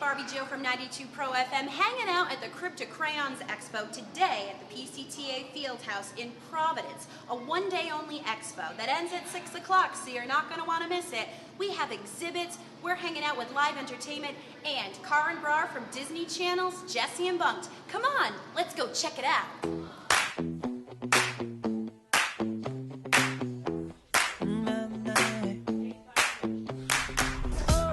Barbie Joe from 92 Pro FM, hanging out at the Crayons Expo today at the PCTA Fieldhouse in Providence. A one-day-only expo that ends at 6 o'clock, so you're not going to want to miss it. We have exhibits, we're hanging out with live entertainment, and Karan Brar from Disney Channel's Jessie and Bunked. Come on, let's go check it out.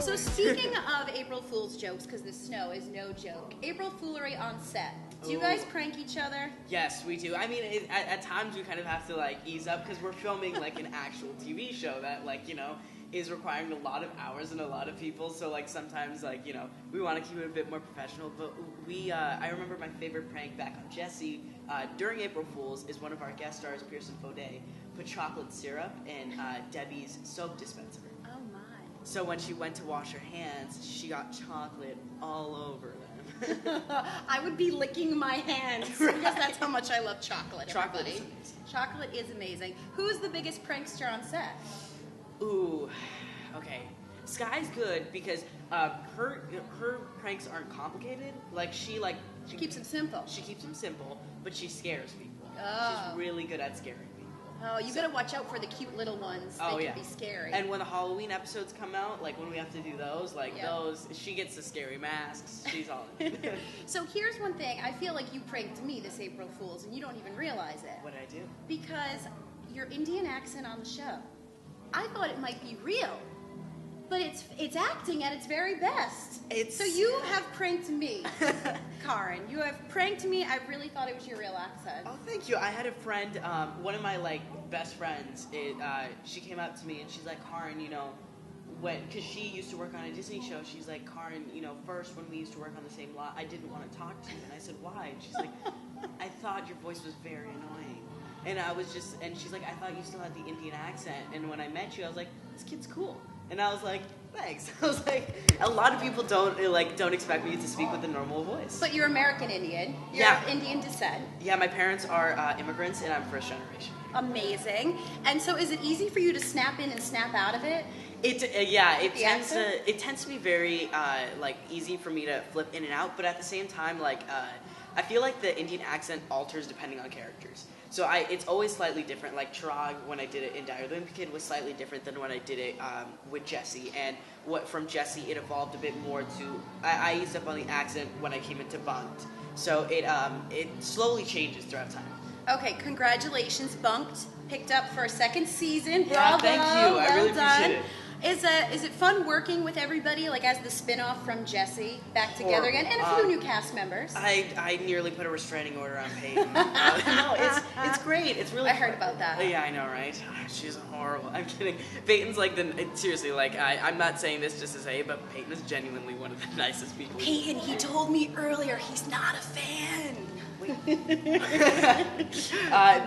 So speaking of April Fool's jokes, because the snow is no joke, April Foolery on set. Do you guys prank each other? Yes, we do. I mean, at times we kind of have to like ease up because we're filming like an actual TV show that is requiring a lot of hours and a lot of people. So like sometimes we want to keep it a bit more professional. But I remember my favorite prank back on Jessie during April Fool's is one of our guest stars, Pearson Faudet, put chocolate syrup in Debbie's soap dispenser. Oh my. So when she went to wash her hands, she got chocolate all over them. I would be licking my hands because that's how much I love chocolate. Chocolate is amazing. Chocolate is amazing. Who's the biggest prankster on set? Ooh, okay. Sky's good because her pranks aren't complicated. She keeps them simple. She keeps them simple, but she scares people. Oh. She's really good at scaring people. Oh, you gotta watch out for the cute little ones. They can be scary. And when the Halloween episodes come out, like when we have to do those, she gets the scary masks. She's all in. So here's one thing. I feel like you pranked me this April Fool's and you don't even realize it. What did I do? Because your Indian accent on the show, I thought it might be real. But it's acting at its very best. So you have pranked me, Karan. You have pranked me. I really thought it was your real accent. Oh, thank you. I had a friend, one of my best friends. She came up to me and she's like, Karan, because she used to work on a Disney show. She's like, Karan, first when we used to work on the same lot, I didn't want to talk to you. And I said, why? And she's like, I thought your voice was very annoying. And she's like, I thought you still had the Indian accent. And when I met you, I was like, this kid's cool. And I was like, thanks. I was like, a lot of people don't expect me to speak with a normal voice. But you're American Indian. You're of Indian descent. Yeah, my parents are immigrants, and I'm first generation. Amazing. And so, is it easy for you to snap in and snap out of it? It tends to be very easy for me to flip in and out. But at the same time, I feel like the Indian accent alters depending on characters. So it's always slightly different. Like Chirag, when I did it in Dire the Wimpy Kid, was slightly different than when I did it with Jessie. And from Jessie, it evolved a bit more to I eased up on the accent when I came into Bunked. So it slowly changes throughout time. Okay, congratulations, Bunked picked up for a second season. Yeah, Bravo, thank you. I really done. appreciate it. Is it fun working with everybody, as the spin-off from Jessie, back together again, and a few new cast members? I nearly put a restraining order on Peyton. No, it's great. It's really. I heard about that. Yeah, I know, right? She's horrible. I'm kidding. Peyton's seriously, I'm not saying this just to say it, but Peyton is genuinely one of the nicest people. Peyton, he told me earlier he's not a fan.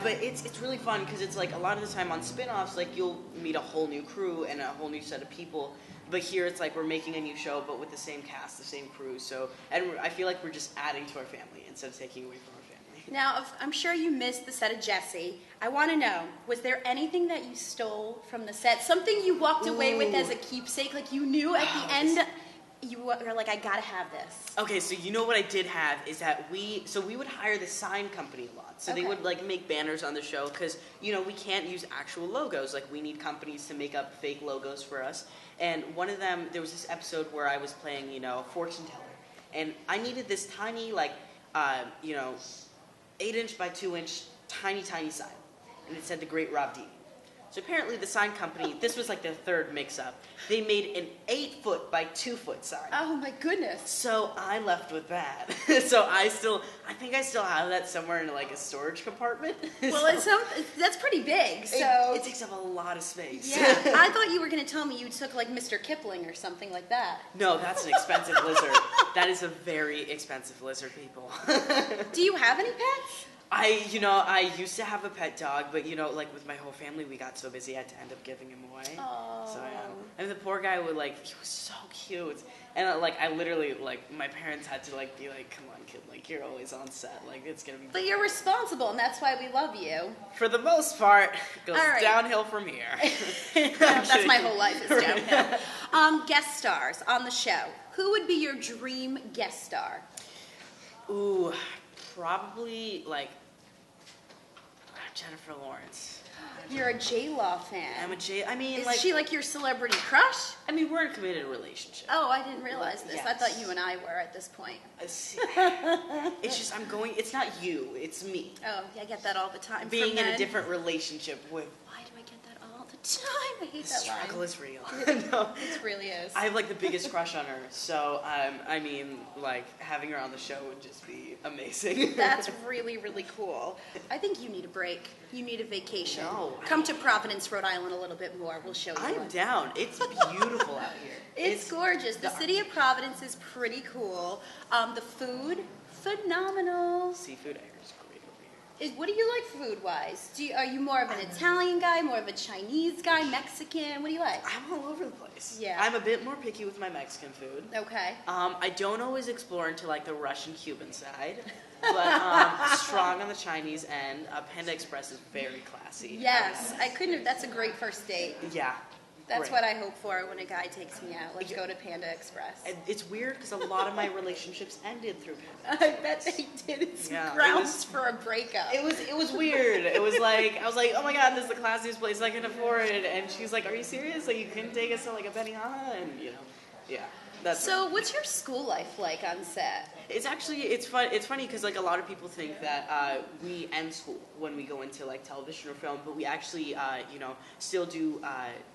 But it's really fun because it's a lot of the time on spin-offs, you'll meet a whole new crew and a whole new set of people. But here it's we're making a new show, but with the same cast, the same crew. And I feel like we're just adding to our family instead of taking away from our family. Now, I'm sure you missed the set of Jessie. I want to know, was there anything that you stole from the set? Something you walked away with as a keepsake? You knew at the end, you were like, I gotta have this. Okay, so what I did have is that we would hire the sign company a lot. So they would make banners on the show because, we can't use actual logos. We need companies to make up fake logos for us. And one of them, there was this episode where I was playing, a fortune teller. And I needed this tiny, 8-inch by 2-inch, tiny sign. And it said The Great Rob Dean. So apparently the sign company, this was the third mix-up, they made an 8-foot by 2-foot sign. Oh my goodness. So I left with that. So I think I still have that somewhere in a storage compartment. Well, that's pretty big, so. It takes up a lot of space. Yeah, I thought you were going to tell me you took Mr. Kipling or something like that. No, that's an expensive lizard. That is a very expensive lizard, people. Do you have any pets? I used to have a pet dog, but with my whole family, we got so busy I had to end up giving him away. Oh. So yeah, and the poor guy would he was so cute, and I literally my parents had to be come on kid, you're always on set, it's gonna be. But you're responsible, and that's why we love you. For the most part, it goes downhill from here. That's my whole life is downhill. Guest stars on the show. Who would be your dream guest star? Ooh, probably like Jennifer Lawrence. You're a J-Law fan. I'm a J. I mean, Is like, she like your celebrity crush? I mean, we're in a committed relationship. Oh, I didn't realize this. I Yes. thought you and I were at this point. It's just it's not you, it's me. Oh, yeah, I get that all the time. Being from in men. a different relationship with Why do I get that all the time? I hate the that line. struggle is real. No. It really is. I have like the biggest crush on her, so I mean, like having her on the show would just be amazing. That's really, really cool. I think you need a break. You need a vacation. No. Come to Providence, Rhode Island a little bit more. We'll show you. I'm one. down. It's beautiful out here. It's gorgeous. The city of Providence is pretty cool. The food, phenomenal. Seafood, I hear, is great over here. What do you like food-wise? Are you more of an Italian guy, more of a Chinese guy, Mexican? What do you like? I'm all over the place. Yeah. I'm a bit more picky with my Mexican food. Okay. I don't always explore into like the Russian-Cuban side, but strong on the Chinese end. Panda Express is very classy. Yes, I couldn't have. That's a great first date. Yeah. That's great. what I hope for when a guy takes me out. Let's go to Panda Express. And it's weird because a lot of my relationships ended through Panda I Express. bet they did. It's Yeah, it grounds was- for a breakup. It was weird. It was like I was like, oh my god, this is the classiest place I can afford. And she's like, are you serious? Like you couldn't take us to like a Benihana? And yeah, that's. So, what's your school life like on set? It's actually it's fun. It's funny because like a lot of people think that we end school when we go into like television or film, but we actually still do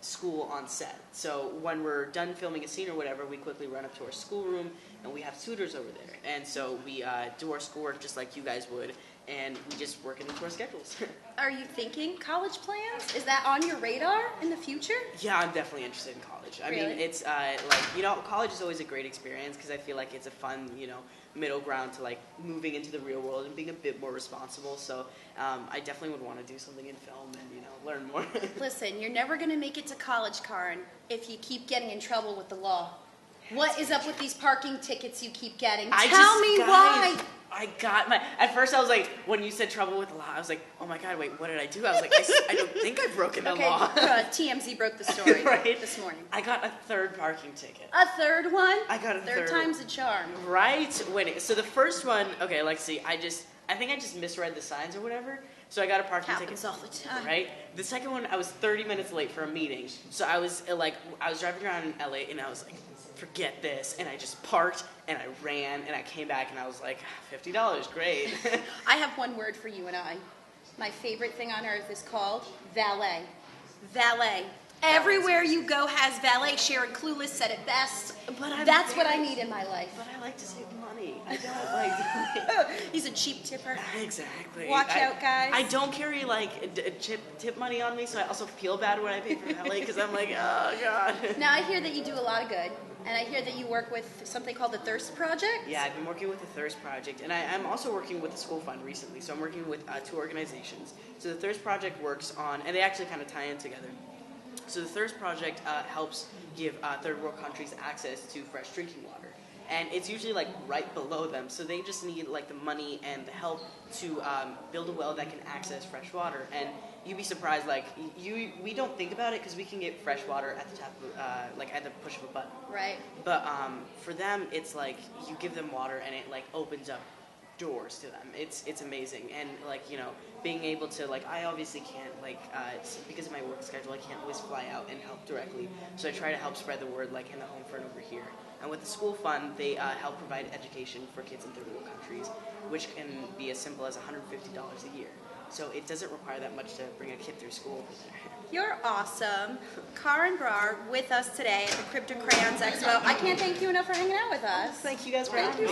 school on set. So when we're done filming a scene or whatever, we quickly run up to our schoolroom and we have tutors over there, and so we do our schoolwork just like you guys would, and we just work it into our schedules. Are you thinking college plans? Is that on your radar in the future? Yeah, I'm definitely interested in college. I mean, Really? it's college is always a great experience because I feel like it's a fun, middle ground to like moving into the real world and being a bit more responsible. So I definitely would want to do something in film and learn more. Listen, you're never going to make it to college, Karan, if you keep getting in trouble with the law. What is up with these parking tickets you keep getting? Tell me why. I got my. At first, I was like, when you said trouble with the law, I was like, oh my god, wait, what did I do? I was like, I don't think I've broken the law. TMZ broke the story Right? this morning. I got a third parking ticket. A third one? I got a third third. time's a charm. Right so the first one, okay, let's see. I think I just misread the signs or whatever. So I got a parking Happens ticket. all the time. Right. The second one, I was 30 minutes late for a meeting. So I was driving around in LA and I was like, forget this, and I just parked and I ran and I came back and I was like, $50, great. I have one word for you and I. My favorite thing on earth is called valet. Valet. Everywhere you go has valet. Sharon Clueless said it best. That's what I need in my life. But I like to save money. I don't like. He's a cheap tipper. Exactly. Watch out, guys. I don't carry like tip money on me, so I also feel bad when I pay for valet because I'm like, oh god. Now I hear that you do a lot of good, and I hear that you work with something called the Thirst Project. Yeah, I've been working with the Thirst Project, and I'm also working with the school fund recently. So I'm working with two organizations. So the Thirst Project works on, and they actually kind of tie in together. So the Thirst Project helps give third world countries access to fresh drinking water. And it's usually like right below them, so they just need like the money and the help to build a well that can access fresh water. And you'd be surprised, like we don't think about it because we can get fresh water at the tap, like at the push of a button. Right. But for them, it's like you give them water and it like opens up doors to them. It's amazing. And like being able to like I obviously can't like because of my work schedule I can't always fly out and help directly. So I try to help spread the word like in the home front over here. And with the school fund, they help provide education for kids in third world countries, which can be as simple as $150 a year. So it doesn't require that much to bring a kid through school over there. You're awesome. Karan Brar with us today at the Crayons Expo. I can't thank you enough for hanging out with us. Thank you guys for having me.